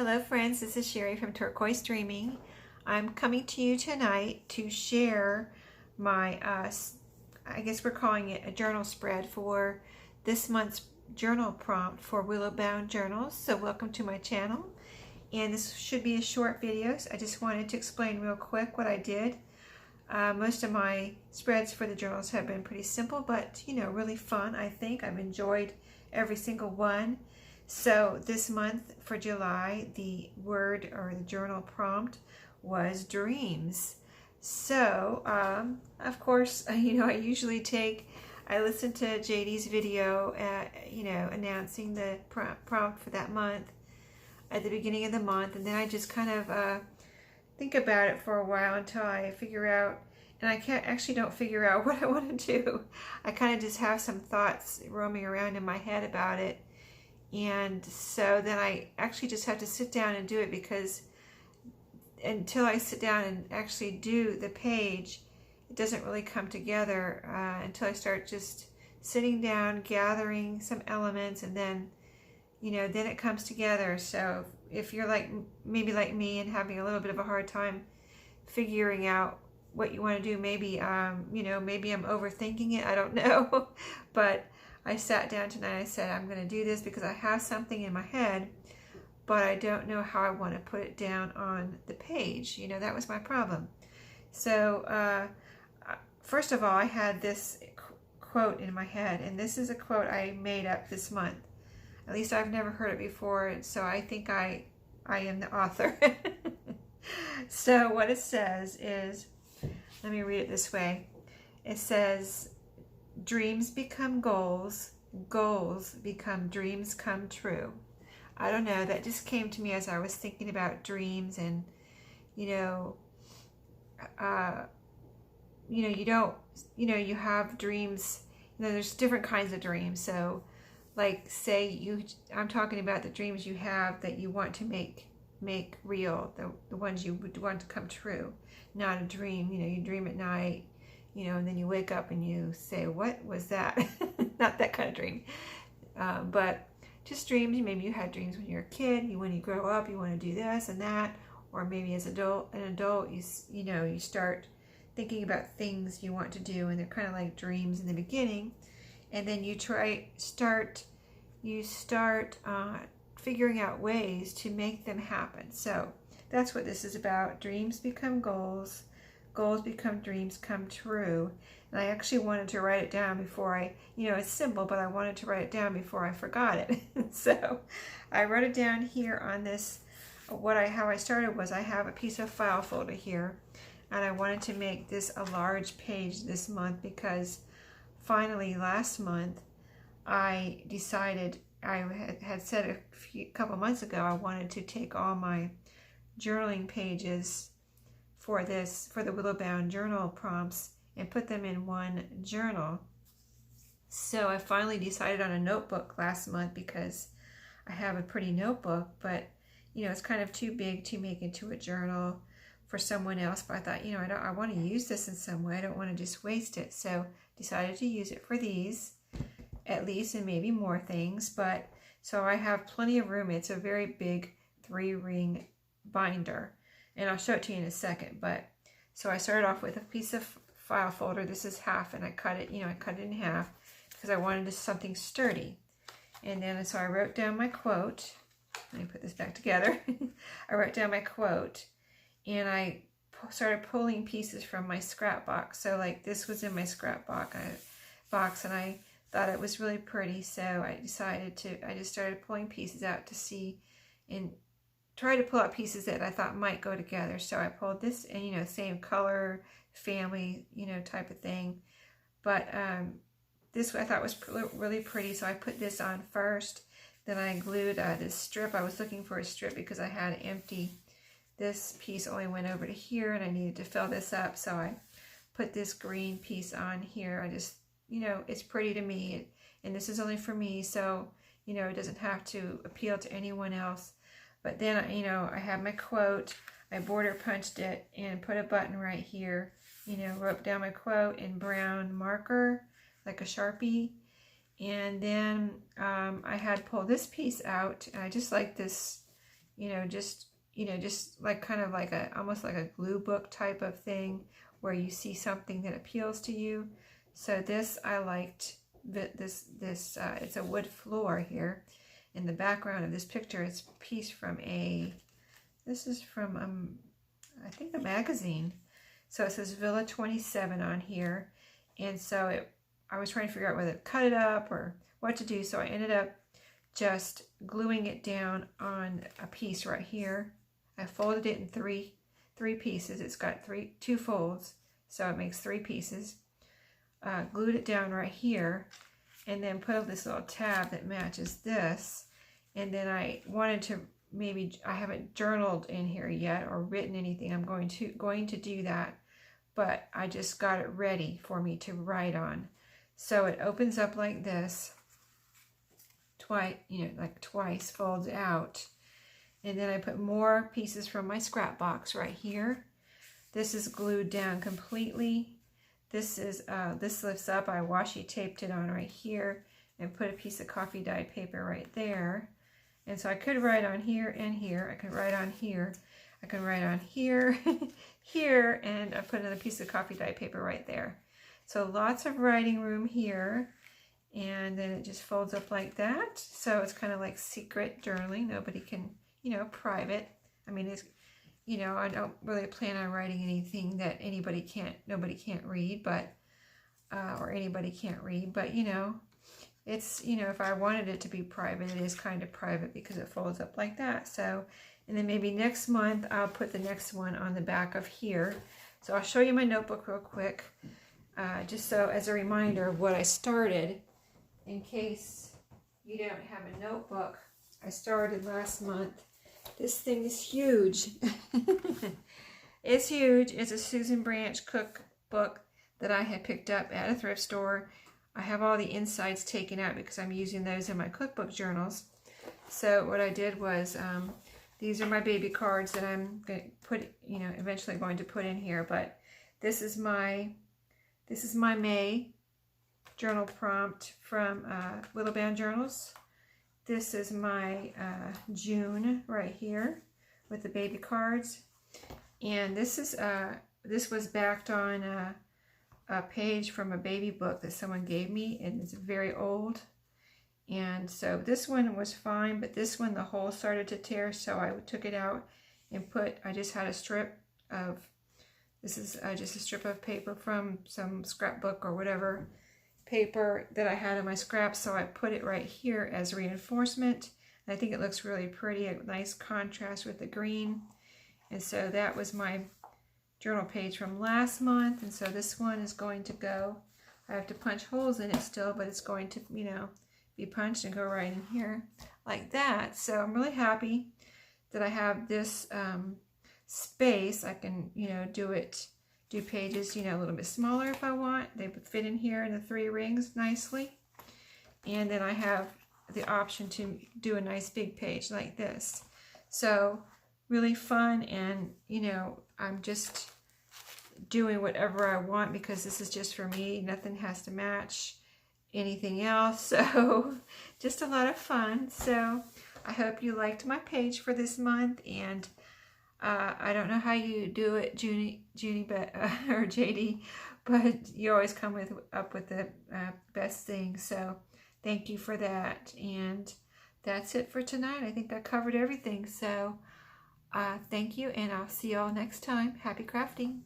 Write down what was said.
Hello friends, this is Sherry from Turquoise Dreaming. I'm coming to you tonight to share my, I guess we're calling it a journal spread for this month's journal prompt for Willowbound journals. So welcome to my channel. And this should be a short video. So I just wanted to explain real quick what I did. Most of my spreads for the journals have been pretty simple, but really fun, I think. I've enjoyed every single one. So this month for July, the word or the journal prompt was dreams. So, of course, I usually I listen to JD's video, announcing the prompt for that month at the beginning of the month. And then I just kind of think about it for a while until I figure out, and I don't figure out what I want to do. I kind of just have some thoughts roaming around in my head about it. And so then I actually just have to sit down and do it, because until I sit down and actually do the page, it doesn't really come together until I start just sitting down, gathering some elements, and then, then it comes together. So if you're maybe like me and having a little bit of a hard time figuring out what you want to do, maybe, maybe I'm overthinking it, I don't know. But I sat down tonight, I said, I'm going to do this because I have something in my head, but I don't know how I want to put it down on the page. That was my problem. So, first of all, I had this quote in my head, and this is a quote I made up this month. At least I've never heard it before, and so I think I am the author. So what it says is, let me read it this way. It says, dreams become goals, goals become dreams come true. I don't know, that just came to me as I was thinking about dreams. And you have dreams, there's different kinds of dreams. So like, say I'm talking about the dreams you have that you want to make real, the ones you would want to come true. Not a dream, you dream at night, and then you wake up and you say, what was that? Not that kind of dream. But just dreams. Maybe you had dreams when you were a kid. When you grow up, you want to do this and that. Or maybe as an adult, you start thinking about things you want to do, and they're kind of like dreams in the beginning. And then you start figuring out ways to make them happen. So that's what this is about. Dreams become goals. Goals become dreams come true. And I actually wanted to write it down before it's simple, but I wanted to write it down before I forgot it. So I wrote it down here on this. How I started was, I have a piece of file folder here, and I wanted to make this a large page this month, because finally last month I decided, I had said a couple months ago, I wanted to take all my journaling pages for the Willowbound journal prompts and put them in one journal. So I finally decided on a notebook last month, because I have a pretty notebook, but it's kind of too big to make into a journal for someone else. But I thought, I want to use this in some way. I don't want to just waste it. So decided to use it for these, at least, and maybe more things. But so I have plenty of room. It's a very big 3-ring binder, and I'll show it to you in a second. But so I started off with a piece of file folder. This is half, and I cut it, I cut it in half because I wanted something sturdy. And then so I wrote down my quote. Let me put this back together. I wrote down my quote, and I started pulling pieces from my scrap box. So like, this was in my scrap box, and I thought it was really pretty. So I just started pulling pieces out to see, and try to pull out pieces that I thought might go together. So I pulled this, and same color, family, type of thing. But this I thought was really pretty, so I put this on first. Then I glued this strip. I was looking for a strip because I had empty. This piece only went over to here, and I needed to fill this up, so I put this green piece on here. I just, it's pretty to me, and this is only for me, so it doesn't have to appeal to anyone else. But then, I have my quote. I border punched it and put a button right here. Wrote down my quote in brown marker, like a Sharpie. And then I had pulled this piece out, and I just like this, just like kind of like almost like a glue book type of thing where you see something that appeals to you. So this, I liked this it's a wood floor here. In the background of this picture, it's a piece from this is from I think a magazine. So it says Villa 27 on here, and so I was trying to figure out whether to cut it up or what to do. So I ended up just gluing it down on a piece right here. I folded it in three pieces. It's got two folds, so it makes 3 pieces. Glued it down right here, and then put up this little tab that matches this. And then I wanted to I haven't journaled in here yet or written anything. I'm going to do that, but I just got it ready for me to write on. So it opens up like this, twice, folds out. And then I put more pieces from my scrap box right here. This is glued down completely. This lifts up. I washi taped it on right here and put a piece of coffee dyed paper right there. And so I could write on here and here. I could write on here. I can write on here, here, and I put another piece of coffee dyed paper right there. So lots of writing room here. And then it just folds up like that. So it's kind of like secret journaling. Nobody can, private. I mean, it's, I don't really plan on writing anything that nobody can't read, but, or anybody can't read, but, it's, if I wanted it to be private, it is kind of private because it folds up like that. So, and then maybe next month, I'll put the next one on the back of here. So I'll show you my notebook real quick, just so as a reminder of what I started. In case you don't have a notebook, I started last month. This thing is huge. It's huge. It's a Susan Branch cookbook that I had picked up at a thrift store. I have all the insides taken out because I'm using those in my cookbook journals. So what I did was, these are my baby cards that I'm going to put, eventually going to put in here. But this is my May journal prompt from Willowbound Journals. This is my June right here with the baby cards, and this was backed on a page from a baby book that someone gave me, and it's very old. And so this one was fine, but this one the hole started to tear, so I took it out and I just had a strip of, this is just a strip of paper from some scrapbook or whatever paper that I had in my scraps, so I put it right here as reinforcement. And I think it looks really pretty, a nice contrast with the green. And so that was my journal page from last month, and so this one is going to go, I have to punch holes in it still, but it's going to, be punched and go right in here like that. So I'm really happy that I have this space. I can, do pages, a little bit smaller if I want. They would fit in here in the 3 rings nicely. And then I have the option to do a nice big page like this. So really fun, and, I'm just doing whatever I want because this is just for me. Nothing has to match anything else. So just a lot of fun. So I hope you liked my page for this month, and I don't know how you do it, Junie, or JD, but you always come up with the best thing. So thank you for that. And that's it for tonight. I think I covered everything. So thank you, and I'll see you all next time. Happy crafting.